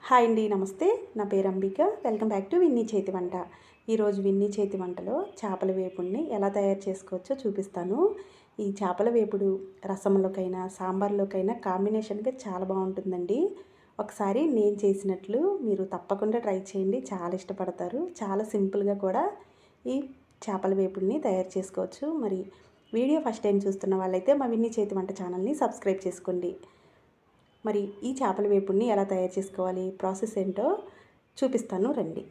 Hi అండి, నమస్తే. నా పేరు అంబిక. వెల్కమ్ బ్యాక్ టు విన్నీ చేతి వంట. ఈరోజు విన్నీ చేతి వంటలో చేపల వేపుడిని ఎలా తయారు చేసుకోవచ్చో చూపిస్తాను. ఈ చేపల వేపుడు రసంలోకైనా సాంబార్లోకైనా కాంబినేషన్గా చాలా బాగుంటుందండి. ఒకసారి నేను చేసినట్లు మీరు తప్పకుండా ట్రై చేయండి, చాలా ఇష్టపడతారు. చాలా సింపుల్గా కూడా ఈ చేపల వేపుడిని తయారు చేసుకోవచ్చు. మరి వీడియో ఫస్ట్ టైం చూస్తున్న వాళ్ళైతే మా విన్నీ చేతి వంట ఛానల్ని సబ్స్క్రైబ్ చేసుకోండి. మరి ఈ చేపల వేపుడిని ఎలా తయారు చేసుకోవాలి, ప్రాసెస్ ఏంటో చూపిస్తాను రండి.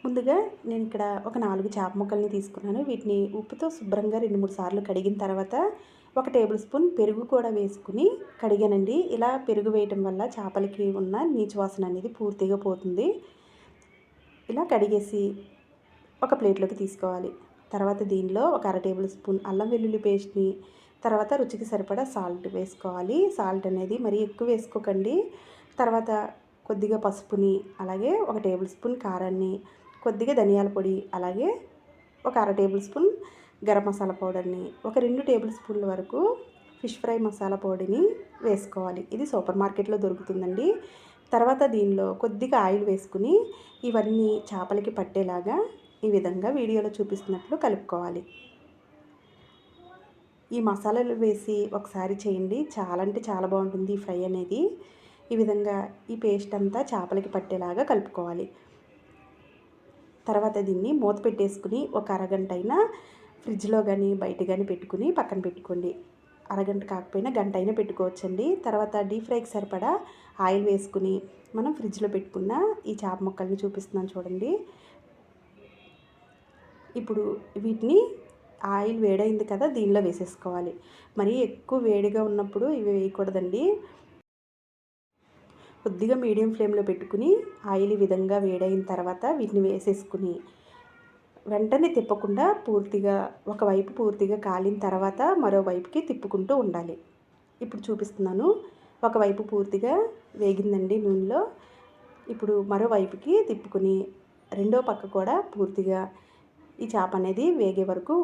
ముందుగా నేను ఇక్కడ ఒక 4 చేప ముక్కల్ని తీసుకున్నాను. వీటిని ఉప్పుతో శుభ్రంగా 2-3 సార్లు కడిగిన తర్వాత 1 టేబుల్ స్పూన్ పెరుగు కూడా వేసుకుని కడిగానండి. ఇలా పెరుగు వేయటం వల్ల చేపలకి ఉన్న నీచు వాసన అనేది పూర్తిగా పోతుంది. ఇలా కడిగేసి ఒక ప్లేట్లోకి తీసుకోవాలి. తర్వాత దీనిలో ఒక 1/2 టేబుల్ స్పూన్ అల్లం వెల్లుల్లి పేస్ట్ని, తర్వాత రుచికి సరిపడా సాల్ట్ వేసుకోవాలి. సాల్ట్ అనేది మరీ ఎక్కువ వేసుకోకండి. తర్వాత కొద్దిగా పసుపుని, అలాగే 1 టేబుల్ స్పూన్ కారాన్ని, కొద్దిగా ధనియాల పొడి, అలాగే ఒక 1/2 టేబుల్ స్పూన్ గరం మసాలా పౌడర్ని, ఒక 2 టేబుల్ స్పూన్ల వరకు ఫిష్ ఫ్రై మసాలా పొడిని వేసుకోవాలి. ఇది సూపర్ మార్కెట్లో దొరుకుతుందండి. తర్వాత దీనిలో కొద్దిగా ఆయిల్ వేసుకుని ఇవన్నీ చేపలకి పట్టేలాగా ఈ విధంగా వీడియోలో చూపిస్తున్నట్లు కలుపుకోవాలి. ఈ మసాలాలు వేసి ఒకసారి చేయండి, చాలా అంటే చాలా బాగుంటుంది ఈ ఫ్రై అనేది. ఈ విధంగా ఈ పేస్ట్ అంతా చేపలకి పట్టేలాగా కలుపుకోవాలి. తర్వాత దీన్ని మూత పెట్టేసుకుని ఒక అరగంట అయినా ఫ్రిడ్జ్లో కానీ బయట కానీ పెట్టుకుని పక్కన పెట్టుకోండి. అరగంట కాకపోయినా గంట అయినా పెట్టుకోవచ్చండి. తర్వాత డీప్ ఫ్రైకి సరిపడా ఆయిల్ వేసుకుని మనం ఫ్రిడ్జ్లో పెట్టుకున్న ఈ చేప ముక్కల్ని చూపిస్తున్నాను చూడండి. ఇప్పుడు వీటిని ఆయిల్ వేడైంది కదా, దీనిలో వేసేసుకోవాలి. మరి ఎక్కువ వేడిగా ఉన్నప్పుడు ఇవి వేయకూడదండి. కొద్దిగా మీడియం ఫ్లేమ్లో పెట్టుకుని ఆయిల్ ఈ విధంగా వేడైన తర్వాత వీటిని వేసేసుకుని వెంటనే తిప్పకుండా పూర్తిగా ఒకవైపు పూర్తిగా కాలిన తర్వాత మరోవైపుకి తిప్పుకుంటూ ఉండాలి. ఇప్పుడు చూపిస్తున్నాను. ఒకవైపు పూర్తిగా వేగిందండి నూనెలో. ఇప్పుడు మరోవైపుకి తిప్పుకుని రెండో పక్క కూడా పూర్తిగా ఈ చేప అనేది వేగే వరకు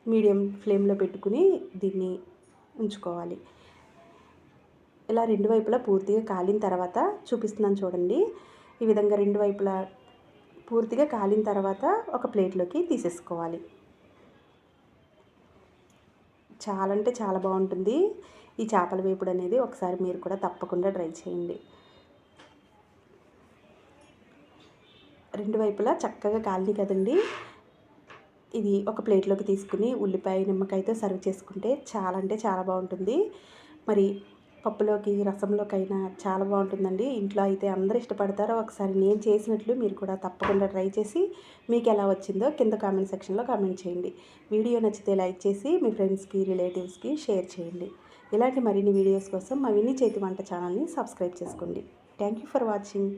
మీడియం ఫ్లేమ్లో పెట్టుకుని దీన్ని ఉంచుకోవాలి. ఇలా రెండు వైపులా పూర్తిగా కాలిన తర్వాత చూపిస్తున్నాను చూడండి. ఈ విధంగా రెండు వైపులా పూర్తిగా కాలిన తర్వాత ఒక ప్లేట్లోకి తీసేసుకోవాలి. చాలా అంటే చాలా బాగుంటుంది ఈ చేపల వేపుడు అనేది. ఒకసారి మీరు కూడా తప్పకుండా ట్రై చేయండి. రెండు వైపులా చక్కగా కాలింది కదండి. ఇది ఒక ప్లేట్లోకి తీసుకుని ఉల్లిపాయ నిమ్మకాయతో సర్వ్ చేసుకుంటే చాలా అంటే చాలా బాగుంటుంది. మరి పప్పులోకి రసంలోకైనా చాలా బాగుంటుందండి. ఇంట్లో అయితే అందరూ ఇష్టపడతారో. ఒకసారి నేను చేసినట్లు మీరు కూడా తప్పకుండా ట్రై చేసి మీకు ఎలా వచ్చిందో కింద కామెంట్ సెక్షన్లో కామెంట్ చేయండి. వీడియో నచ్చితే లైక్ చేసి మీ ఫ్రెండ్స్కి రిలేటివ్స్కి షేర్ చేయండి. ఇలాంటి మరిన్ని వీడియోస్ కోసం మా విన్నీ చేతి వంట ఛానల్ని సబ్స్క్రైబ్ చేసుకోండి. Thank you for watching.